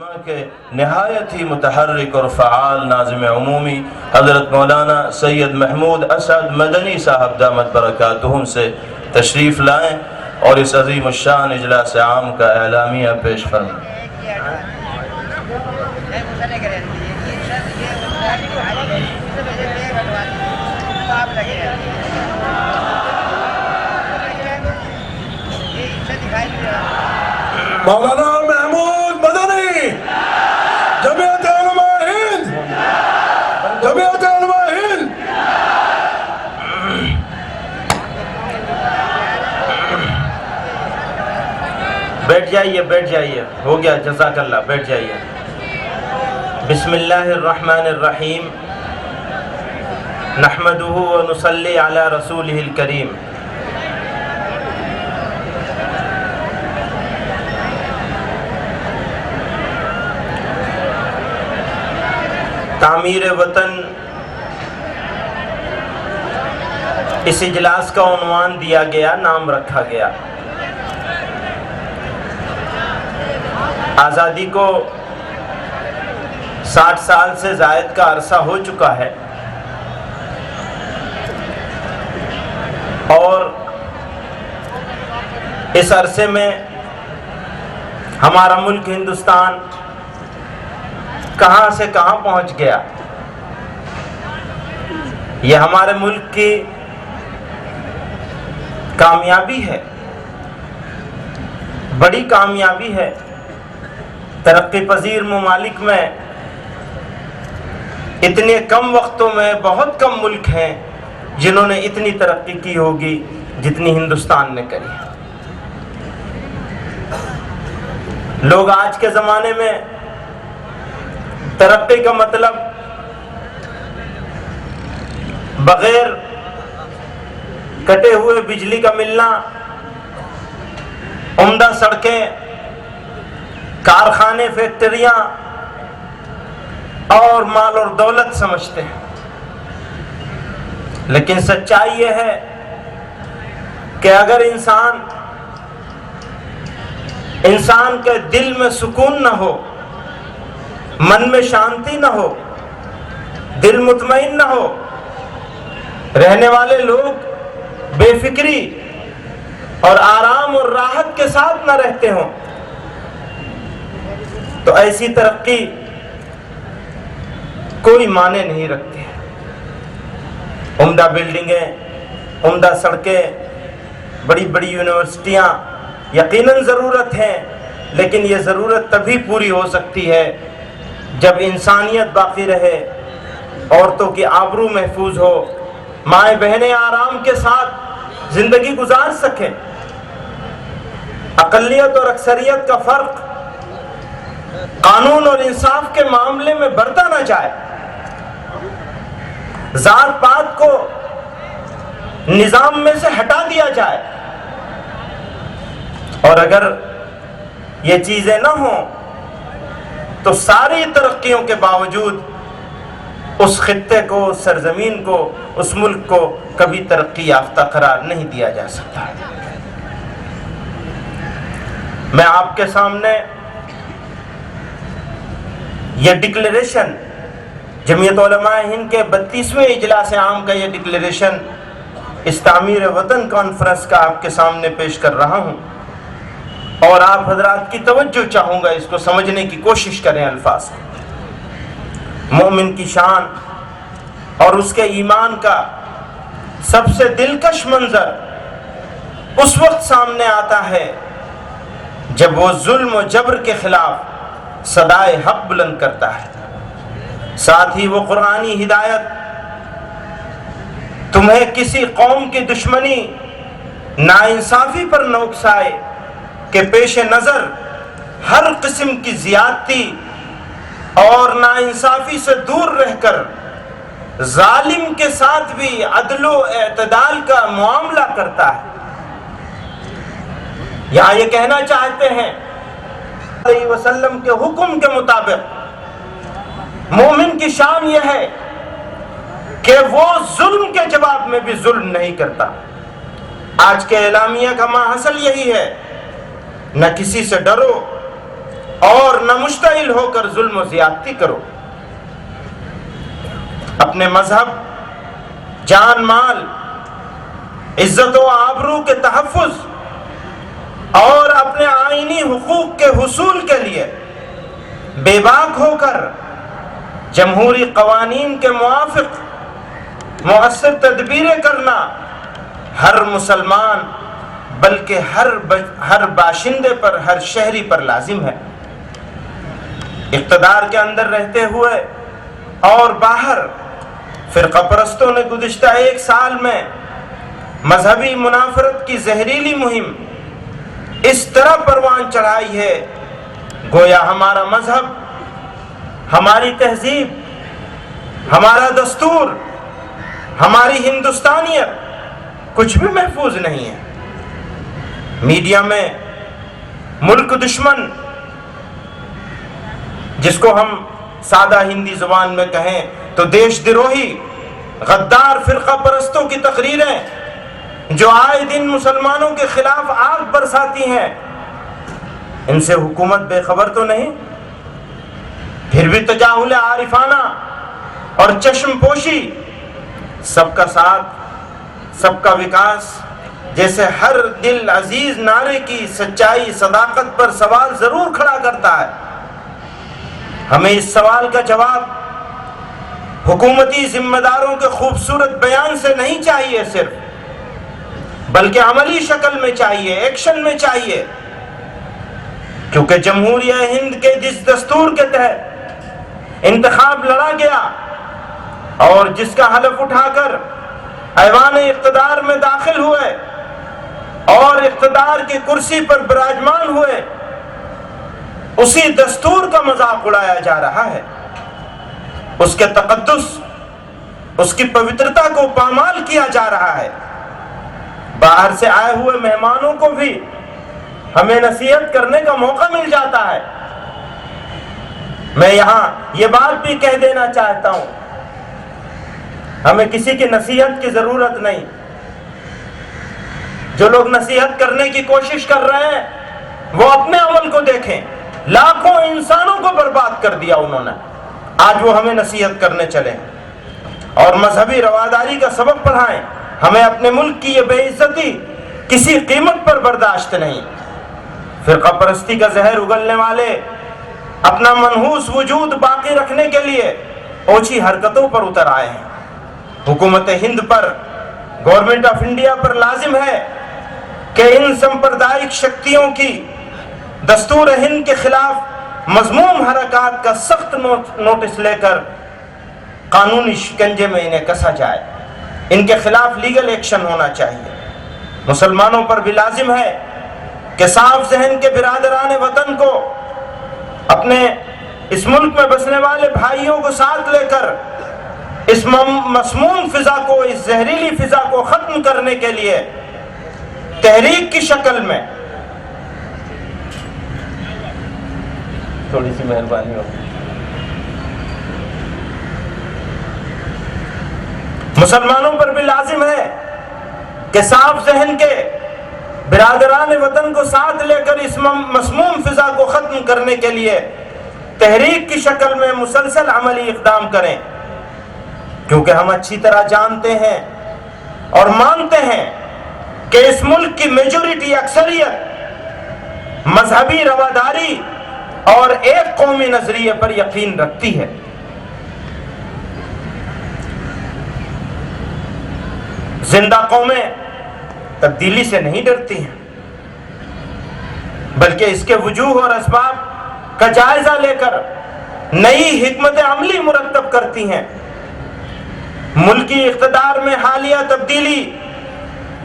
کے نہایت ہی متحرک اور فعال ناظم عمومی حضرت مولانا سید محمود اسد مدنی صاحب دامت برکاتہم سے تشریف لائیں اور اس عظیم الشان اجلاس عام کا اعلامیہ پیش فرمائیں۔ مولانا محمود مدنی جمعیت علماء ہند، جمعیت علماء ہند۔ بیٹھ جائیے، ہو گیا، جزاک اللہ، بیٹھ جائیے۔ بسم اللہ الرحمن الرحیم، نحمدہ و نصلی علی رسولہ الکریم۔ تعمیر وطن اس اجلاس کا عنوان دیا گیا، نام رکھا گیا۔ آزادی کو 60 سال سے زائد کا عرصہ ہو چکا ہے، اور اس عرصے میں ہمارا ملک ہندوستان کہاں سے کہاں پہنچ گیا۔ یہ ہمارے ملک کی کامیابی ہے، بڑی کامیابی ہے۔ ترقی پذیر ممالک میں اتنے کم وقتوں میں بہت کم ملک ہیں جنہوں نے اتنی ترقی کی ہوگی جتنی ہندوستان نے کری ہے۔ لوگ آج کے زمانے میں ترقی کا مطلب بغیر کٹے ہوئے بجلی کا ملنا، عمدہ سڑکیں، کارخانے، فیکٹریاں اور مال اور دولت سمجھتے ہیں۔ لیکن سچائی یہ ہے کہ اگر انسان کے دل میں سکون نہ ہو، من میں شانتی نہ ہو، دل مطمئن نہ ہو، رہنے والے لوگ بے فکری اور آرام اور راحت کے ساتھ نہ رہتے ہوں، تو ایسی ترقی کوئی معنی نہیں رکھتی۔ عمدہ بلڈنگیں، عمدہ سڑکیں، بڑی بڑی یونیورسٹیاں یقیناً ضرورت ہیں، لیکن یہ ضرورت تبھی پوری ہو سکتی ہے جب انسانیت باقی رہے، عورتوں کی آبرو محفوظ ہو، مائیں بہنیں آرام کے ساتھ زندگی گزار سکیں، اقلیت اور اکثریت کا فرق قانون اور انصاف کے معاملے میں برتا نہ جائے، ذات پات کو نظام میں سے ہٹا دیا جائے۔ اور اگر یہ چیزیں نہ ہوں تو ساری ترقیوں کے باوجود اس خطے کو، اس سرزمین کو، اس ملک کو کبھی ترقی یافتہ قرار نہیں دیا جا سکتا۔ میں آپ کے سامنے یہ ڈکلیریشن، جمعیت علماء ہند کے 32ویں اجلاس عام کا یہ ڈکلیریشن اس تعمیر وطن کانفرنس کا آپ کے سامنے پیش کر رہا ہوں، اور آپ حضرات کی توجہ چاہوں گا، اس کو سمجھنے کی کوشش کریں الفاظ کو۔ مومن کی شان اور اس کے ایمان کا سب سے دلکش منظر اس وقت سامنے آتا ہے جب وہ ظلم و جبر کے خلاف صدائے حق بلند کرتا ہے۔ ساتھ ہی وہ قرآنی ہدایت تمہیں کسی قوم کی دشمنی، ناانصافی پر نہ اکسائے کہ پیش نظر ہر قسم کی زیادتی اور ناانصافی سے دور رہ کر ظالم کے ساتھ بھی عدل و اعتدال کا معاملہ کرتا ہے۔ یہاں یہ کہنا چاہتے ہیں علیہ وسلم کے حکم کے مطابق مومن کی شان یہ ہے کہ وہ ظلم کے جواب میں بھی ظلم نہیں کرتا۔ آج کے اعلامیہ کا ماحصل یہی ہے، نہ کسی سے ڈرو، اور نہ مشتعل ہو کر ظلم و زیادتی کرو۔ اپنے مذہب، جان مال، عزت و آبرو کے تحفظ اور اپنے آئینی حقوق کے حصول کے لیے بے باک ہو کر جمہوری قوانین کے موافق مؤثر تدبیریں کرنا ہر مسلمان بلکہ ہر باشندے پر، ہر شہری پر لازم ہے۔ اقتدار کے اندر رہتے ہوئے اور باہر فرقہ پرستوں نے گزشتہ 1 سال میں مذہبی منافرت کی زہریلی مہم اس طرح پروان چڑھائی ہے گویا ہمارا مذہب، ہماری تہذیب، ہمارا دستور، ہماری ہندوستانیت کچھ بھی محفوظ نہیں ہے۔ میڈیا میں ملک دشمن، جس کو ہم سادہ ہندی زبان میں کہیں تو دیش دروہی، غدار فرقہ پرستوں کی تقریریں جو آئے دن مسلمانوں کے خلاف آگ برساتی ہیں، ان سے حکومت بے خبر تو نہیں؟ پھر بھی تجاہل عارفانہ اور چشم پوشی، سب کا ساتھ، سب کا وکاس جیسے ہر دل عزیز نعرے کی سچائی، صداقت پر سوال ضرور کھڑا کرتا ہے۔ ہمیں اس سوال کا جواب حکومتی ذمہ داروں کے خوبصورت بیان سے نہیں چاہیے صرف، بلکہ عملی شکل میں چاہیے، ایکشن میں چاہیے، کیونکہ جمہوریہ ہند کے جس دستور کے تحت انتخاب لڑا گیا اور جس کا حلف اٹھا کر ایوان اقتدار میں داخل ہوئے اور اقتدار کی کرسی پر براجمان ہوئے، اسی دستور کا مذاق اڑایا جا رہا ہے، اس کے تقدس، اس کی پوترتا کو پامال کیا جا رہا ہے۔ باہر سے آئے ہوئے مہمانوں کو بھی ہمیں نصیحت کرنے کا موقع مل جاتا ہے۔ میں یہاں یہ بات بھی کہہ دینا چاہتا ہوں، ہمیں کسی کی نصیحت کی ضرورت نہیں۔ جو لوگ نصیحت کرنے کی کوشش کر رہے ہیں وہ اپنے عمل کو دیکھیں، لاکھوں انسانوں کو برباد کر دیا انہوں نے، آج وہ ہمیں نصیحت کرنے چلے اور مذہبی رواداری کا سبق پڑھائیں۔ ہمیں اپنے ملک کی یہ بے عزتی کسی قیمت پر برداشت نہیں۔ فرقہ پرستی کا زہر اگلنے والے اپنا منحوس وجود باقی رکھنے کے لیے اوچھی حرکتوں پر اتر آئے ہیں۔ حکومت ہند پر، گورنمنٹ آف انڈیا پر لازم ہے کہ ان سمپردائک شکتیوں کی دستور ہند کے خلاف مذموم حرکات کا سخت نوٹس لے کر قانونی شکنجے میں انہیں کسا جائے، ان کے خلاف لیگل ایکشن ہونا چاہیے۔ مسلمانوں پر بھی لازم ہے کہ صاف ذہن کے برادران وطن کو، اپنے اس ملک میں بسنے والے بھائیوں کو ساتھ لے کر اس مسموم فضا کو، اس زہریلی فضا کو ختم کرنے کے لیے تحریک کی شکل میں تھوڑی سی مہربانی ہوگی۔ مسلمانوں پر بھی لازم ہے کہ صاف ذہن کے برادران وطن کو ساتھ لے کر اس مسموم فضا کو ختم کرنے کے لیے تحریک کی شکل میں مسلسل عملی اقدام کریں، کیونکہ ہم اچھی طرح جانتے ہیں اور مانتے ہیں کہ اس ملک کی میجورٹی، اکثریت مذہبی رواداری اور ایک قومی نظریے پر یقین رکھتی ہے۔ زندہ قومیں تبدیلی سے نہیں ڈرتی ہیں، بلکہ اس کے وجوہ اور اسباب کا جائزہ لے کر نئی حکمت عملی مرتب کرتی ہیں۔ ملکی اقتدار میں حالیہ تبدیلی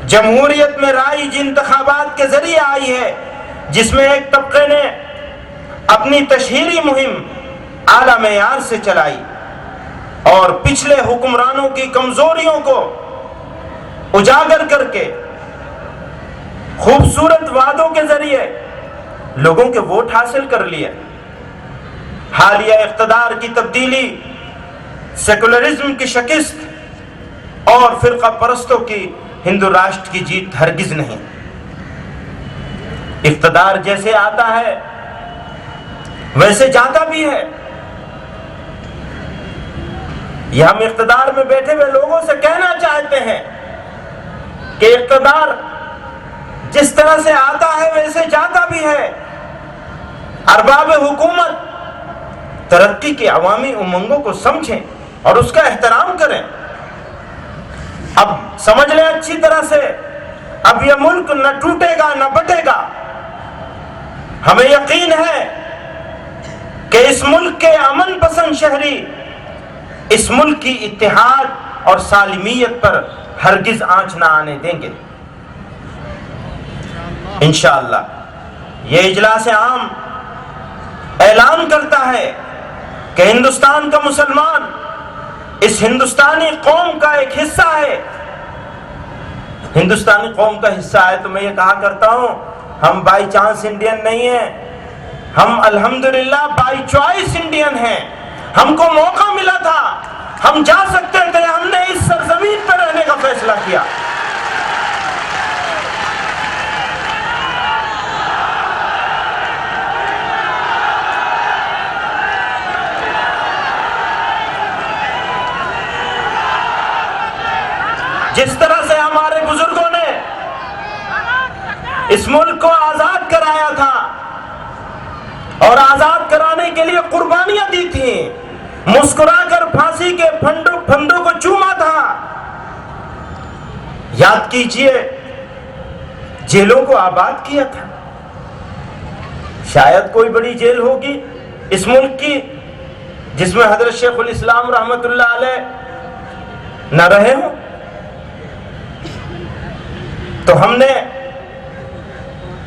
جمہوریت میں رائج انتخابات کے ذریعے آئی ہے، جس میں ایک طبقے نے اپنی تشہیری مہم اعلیٰ معیار سے چلائی اور پچھلے حکمرانوں کی کمزوریوں کو اجاگر کر کے خوبصورت وعدوں کے ذریعے لوگوں کے ووٹ حاصل کر لیے۔ حالیہ اقتدار کی تبدیلی سیکولرزم کی شکست اور فرقہ پرستوں کی ہندو راشٹر کی جیت ہرگز نہیں۔ اقتدار جیسے آتا ہے ویسے جاتا بھی ہے. یہ ہم اقتدار میں بیٹھے ہوئے لوگوں سے کہنا چاہتے ہیں کہ اقتدار جس طرح سے آتا ہے ویسے جاتا بھی ہے. ارباب حکومت ترقی کے عوامی امنگوں کو سمجھیں اور اس کا احترام کریں. اب سمجھ لیں اچھی طرح سے، اب یہ ملک نہ ٹوٹے گا نہ بٹے گا. ہمیں یقین ہے کہ اس ملک کے امن پسند شہری اس ملک کی اتحاد اور سالمیت پر ہرگز آنچ نہ آنے دیں گے انشاءاللہ. یہ اجلاس عام اعلان کرتا ہے کہ ہندوستان کا مسلمان اس ہندوستانی قوم کا ایک حصہ ہے. ہندوستانی قوم کا حصہ ہے تو میں یہ کہا کرتا ہوں ہم بائی چانس انڈین نہیں ہیں، ہم الحمدللہ بائی چوائس انڈین ہیں. ہم کو موقع ملا تھا، ہم جا سکتے تھے، ہم نے اس سرزمین پر رہنے کا فیصلہ کیا. جس طرح سے ہمارے بزرگوں نے اس ملک کو آزاد کرایا تھا اور آزاد کرانے کے لیے قربانیاں دی تھیں، مسکرا کر پھانسی کے پھندوں کو چوما تھا. یاد کیجئے جیلوں کو آباد کیا تھا. شاید کوئی بڑی جیل ہوگی اس ملک کی جس میں حضرت شیخ الاسلام رحمت اللہ علیہ نہ رہے ہوں. تو ہم نے،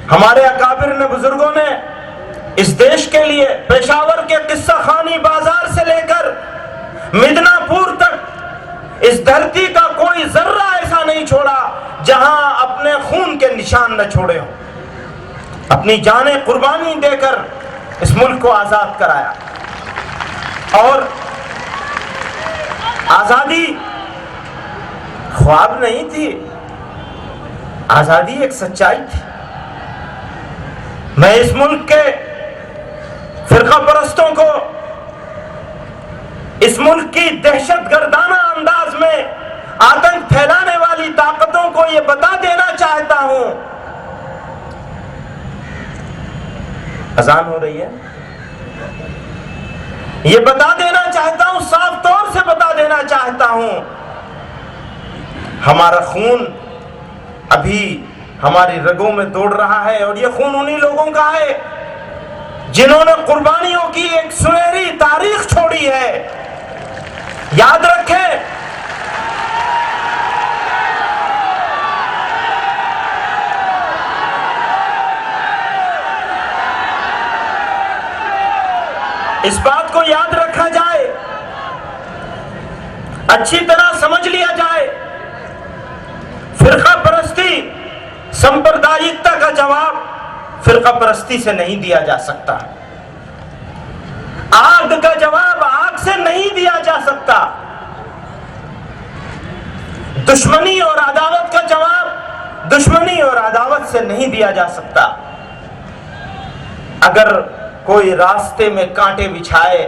ہمارے اکابر نے، بزرگوں نے اس دیش کے لیے پشاور کے قصہ خانی بازار سے لے کر مدنا پور تک اس دھرتی کا کوئی ذرہ ایسا نہیں چھوڑا جہاں اپنے خون کے نشان نہ چھوڑے ہوں. اپنی جانیں قربانی دے کر اس ملک کو آزاد کرایا. اور آزادی خواب نہیں تھی، آزادی ایک سچائی تھی. میں اس ملک کے فرقہ پرستوں کو، اس ملک کی دہشت گردانہ انداز میں آتنک پھیلانے والی طاقتوں کو یہ بتا دینا چاہتا ہوں. اذان ہو رہی ہے. یہ بتا دینا چاہتا ہوں، صاف طور سے بتا دینا چاہتا ہوں، ہمارا خون ابھی ہماری رگوں میں دوڑ رہا ہے اور یہ خون انہی لوگوں کا ہے جنہوں نے قربانیوں کی ایک سنہری تاریخ چھوڑی ہے. یاد رکھیں اس بات کو یاد رکھا جائے، اچھی طرح سمجھ لیا جائے، فرقہ پرستی سمپردایکتا کا جواب فرقہ پرستی سے نہیں دیا جا سکتا. آگ کا جواب آگ سے نہیں دیا جا سکتا. دشمنی اور عداوت کا جواب دشمنی اور عداوت سے نہیں دیا جا سکتا. اگر کوئی راستے میں کانٹے بچھائے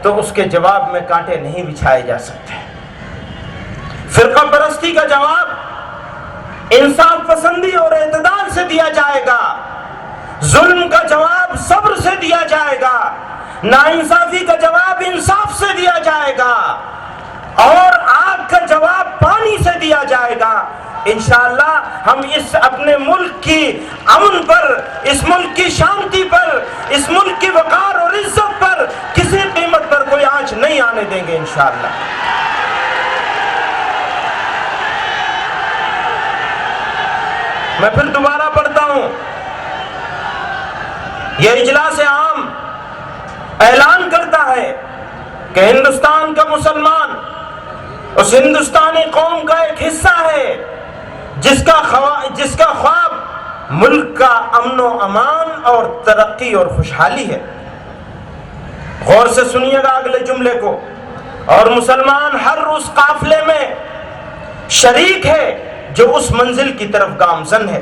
تو اس کے جواب میں کانٹے نہیں بچھائے جا سکتے. فرقہ پرستی کا جواب انصاف پسندی اور اعتدال سے دیا جائے گا. ظلم کا جواب صبر سے دیا جائے گا. ناانصافی کا جواب انصاف سے دیا جائے گا اور آگ کا جواب پانی سے دیا جائے گا. انشاءاللہ ہم اس اپنے ملک کی امن پر، اس ملک کی شانتی پر، اس ملک کی وقار اور عزت پر کسی قیمت پر کوئی آنچ نہیں آنے دیں گے انشاءاللہ. میں پھر دوبارہ پڑھتا ہوں. یہ اجلاس عام اعلان کرتا ہے کہ ہندوستان کا مسلمان اس ہندوستانی قوم کا ایک حصہ ہے جس کا خواب ملک کا امن و امان اور ترقی اور خوشحالی ہے. غور سے سنیے گا اگلے جملے کو. اور مسلمان ہر اس قافلے میں شریک ہے جو اس منزل کی طرف گامزن ہے.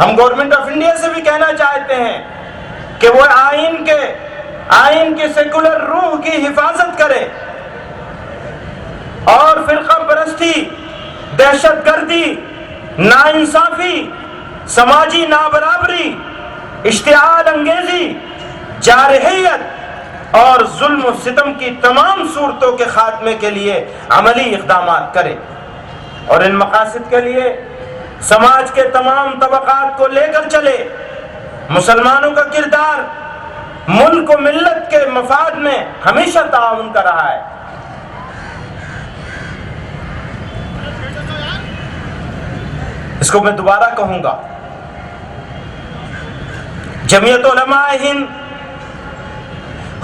ہم گورنمنٹ آف انڈیا سے بھی کہنا چاہتے ہیں کہ وہ آئین کی سیکولر روح کی حفاظت کرے اور فرقہ پرستی، دہشت گردی، ناانصافی، سماجی نابرابری، اشتعال انگیزی، جارحیت اور ظلم و ستم کی تمام صورتوں کے خاتمے کے لیے عملی اقدامات کرے، اور ان مقاصد کے لیے سماج کے تمام طبقات کو لے کر چلے۔ مسلمانوں کا کردار ملک و ملت کے مفاد میں ہمیشہ تعاون کر رہا ہے۔ اس کو میں دوبارہ کہوں گا، جمعیت علماء ہند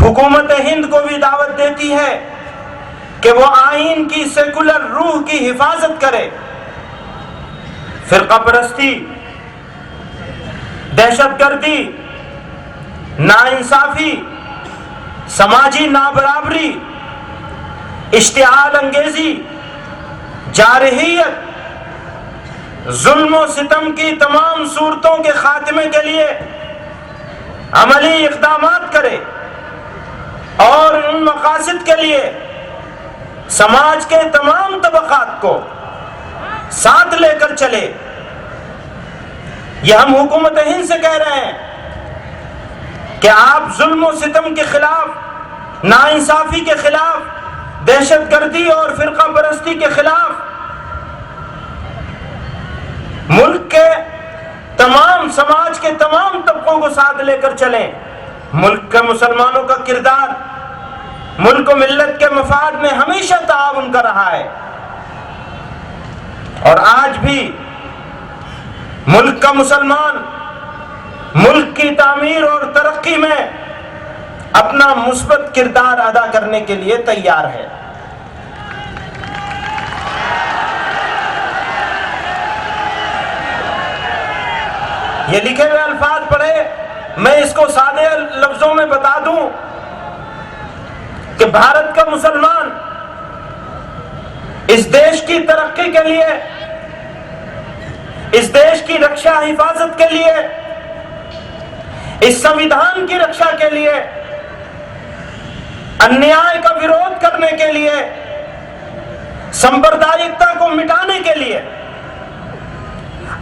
حکومت ہند کو بھی دعوت دیتی ہے کہ وہ آئین کی سیکولر روح کی حفاظت کرے، فرقہ پرستی، دہشت گردی، ناانصافی، سماجی نابرابری، اشتعال انگیزی، جارحیت، ظلم و ستم کی تمام صورتوں کے خاتمے کے لیے عملی اقدامات کرے، اور ان مقاصد کے لیے سماج کے تمام طبقات کو ساتھ لے کر چلے۔ یہ ہم حکومت ہند سے کہہ رہے ہیں کہ آپ ظلم و ستم کے خلاف، ناانصافی کے خلاف، دہشت گردی اور فرقہ پرستی کے خلاف ملک کے تمام، سماج کے تمام طبقوں کو ساتھ لے کر چلیں۔ ملک کے مسلمانوں کا کردار ملک و ملت کے مفاد میں ہمیشہ تعاون کر رہا ہے، اور آج بھی ملک کا مسلمان ملک کی تعمیر اور ترقی میں اپنا مثبت کردار ادا کرنے کے لیے تیار ہے۔ یہ لکھے ہوئے الفاظ پڑھے، میں اس کو سادے لفظوں میں بتا دوں کہ بھارت کا مسلمان اس دیش کی ترقی کے لیے، اس دیش کی رکشا حفاظت کے لیے، اس سنویدھان کی رکشا کے لیے، انیائے کا ویرودھ کرنے کے لیے، سمپردائکتا کو مٹانے کے لیے،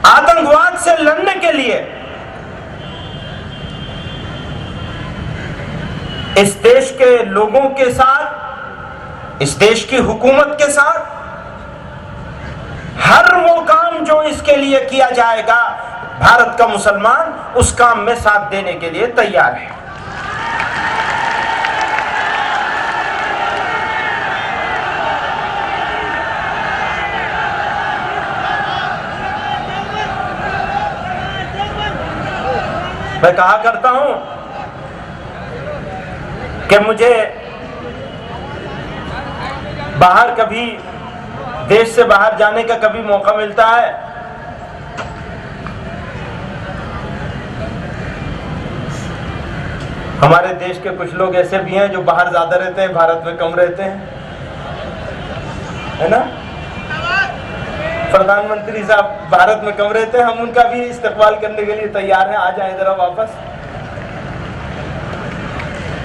آتنکواد سے لڑنے کے لیے اس دیش کے لوگوں کے ساتھ، اس دیش کی حکومت کے ساتھ ہر وہ کام جو اس کے لیے کیا جائے گا، بھارت کا مسلمان اس کام میں ساتھ دینے کے لیے تیار ہے۔ میں کہا کرتا ہوں کہ مجھے باہر کبھی دیش سے باہر جانے کا کبھی موقع ملتا ہے ہمارے دیش کے کچھ لوگ ایسے بھی ہیں جو باہر زیادہ رہتے ہیں، بھارت میں کم رہتے ہیں، ہے نا؟ پردھان منتری صاحب بھارت میں کم رہتے ہیں، ہم ان کا بھی استقبال کرنے کے لیے تیار ہیں، آ جائیں ذرا واپس۔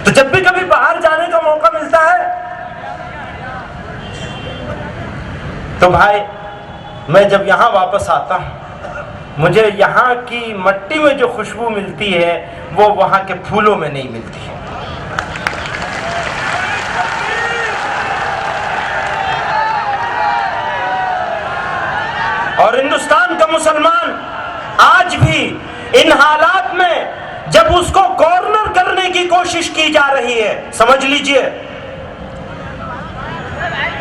تو جب بھی کبھی باہر جانے کا موقع ملتا ہے تو بھائی میں جب یہاں واپس آتا ہوں، مجھے یہاں کی مٹی میں جو خوشبو ملتی ہے وہ وہاں کے پھولوں میں نہیں ملتی ہے۔ اور ہندوستان کا مسلمان آج بھی ان حالات میں جب اس کو کارنر کرنے کی کوشش کی جا رہی ہے، سمجھ لیجئے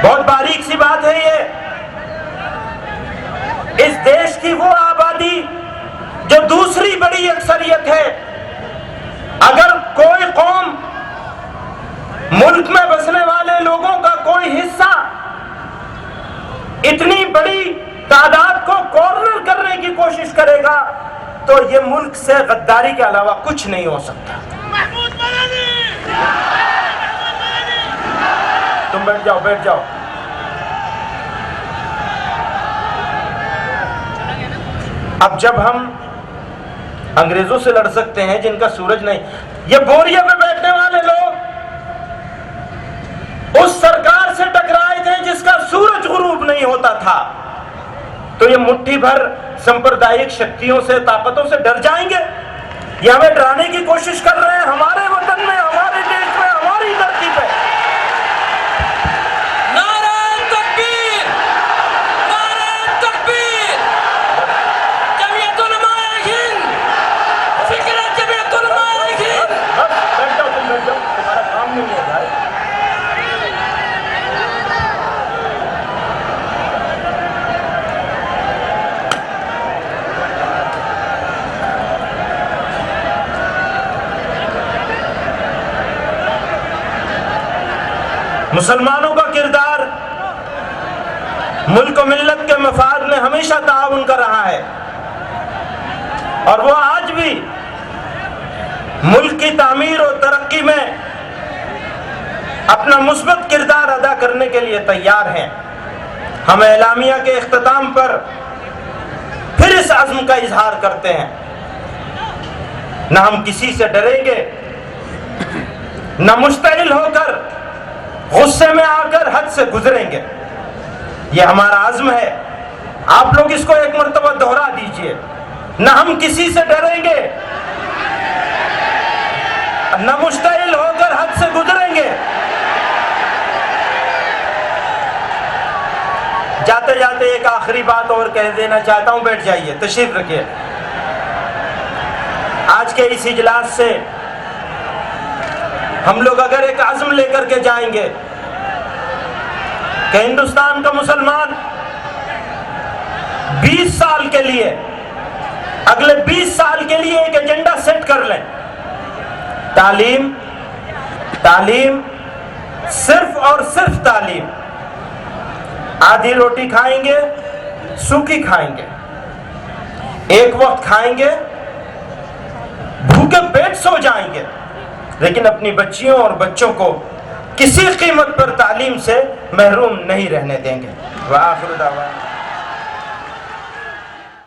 بہت باریک سی بات ہے یہ، اس دیش کی وہ آبادی جو دوسری بڑی اکثریت ہے، اگر کوئی قوم، ملک میں بسنے والے لوگوں کا کوئی حصہ اتنی بڑی تعداد کو کارنر کرنے کی کوشش کرے گا تو یہ ملک سے غداری کے علاوہ کچھ نہیں ہو سکتا۔ تم بیٹھ جاؤ، بیٹھ جاؤ۔ اب جب ہم انگریزوں سے لڑ سکتے ہیں جن کا سورج نہیں. یہ بوریا پہ بیٹھنے والے لوگ اس سرکار سے ٹکرائے تھے جس کا سورج غروب نہیں ہوتا تھا. تو یہ مٹھی بھر سمپردائک شکتیوں سے، طاقتوں سے ڈر جائیں گے؟ یہ ہمیں ڈرانے کی کوشش کر رہے ہیں ہمارے وطن میں، ہمارے دیش میں، ہماری دھرتی پہ. نعرہ تکبیر! نعرہ تکبیر! جمعیت علماء ہند! فکرت جمعیت علماء ہند! بس بیٹھ جاؤ، تم بیٹھ جاؤ، تمہارا کام نہیں ہے بھائی. مسلمانوں کا کردار ملک و ملت کے مفاد میں ہمیشہ تعاون کر رہا ہے، اور وہ آج بھی ملک کی تعمیر اور ترقی میں اپنا مثبت کردار ادا کرنے کے لیے تیار ہیں. ہم اعلامیہ کے اختتام پر پھر اس عزم کا اظہار کرتے ہیں. نہ ہم کسی سے ڈریں گے، نہ مشتعل ہو کر غصے میں آ کر حد سے گزریں گے. یہ ہمارا عزم ہے. آپ لوگ اس کو ایک مرتبہ دہرا دیجئے. نہ ہم کسی سے ڈریں گے، نہ مشتعل ہو کر حد سے گزریں گے. جاتے جاتے ایک آخری بات اور کہہ دینا چاہتا ہوں. بیٹھ جائیے، تشریف رکھیے. آج کے اس اجلاس سے ہم لوگ اگر ایک عزم لے کر کے جائیں گے کہ ہندوستان کا مسلمان 20 سال کے لیے، اگلے 20 سال کے لیے ایک ایجنڈا سیٹ کر لیں. تعلیم، تعلیم، صرف اور صرف تعلیم. آدھی روٹی کھائیں گے، سوکھی کھائیں گے. ایک وقت کھائیں گے، بھوکے پیٹ سو جائیں گے، لیکن اپنی بچیوں اور بچوں کو کسی قیمت پر تعلیم سے محروم نہیں رہنے دیں گے. وآخر دعوانا